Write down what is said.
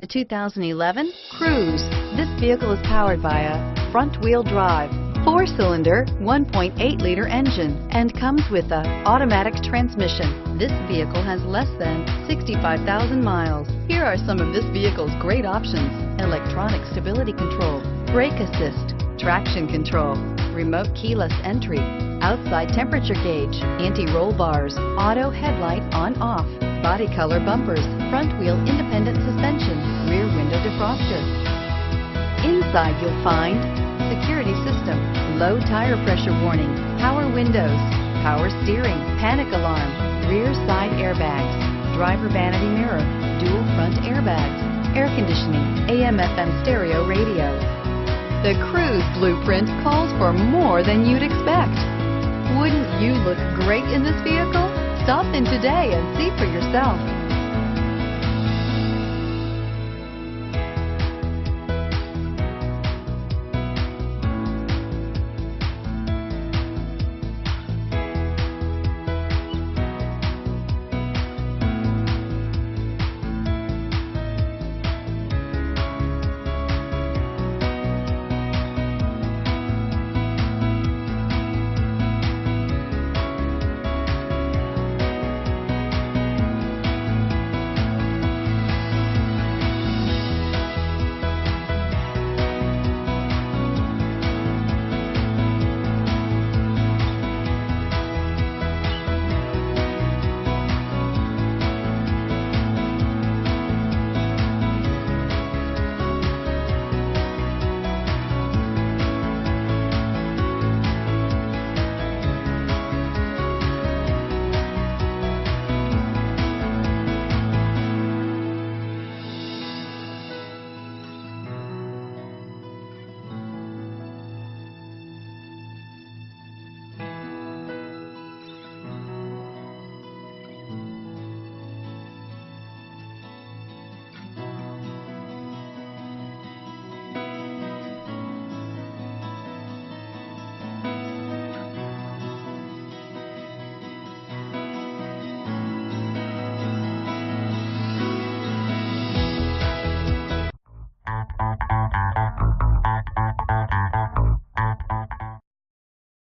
The 2011 Cruze. This vehicle is powered by a front-wheel drive, 4-cylinder, 1.8-liter engine, and comes with an automatic transmission. This vehicle has less than 65,000 miles. Here are some of this vehicle's great options: electronic stability control, brake assist, traction control, remote keyless entry, outside temperature gauge, anti-roll bars, auto headlight on-off, body color bumpers, front wheel independent suspension, rear window defroster. Inside you'll find security system, low tire pressure warning, power windows, power steering, panic alarm, rear side airbags, driver vanity mirror, dual front airbags, air conditioning, AM/FM stereo radio. The Cruze blueprint calls for more than you'd expect. Wouldn't you look great in this vehicle? Stop in today and see for yourself.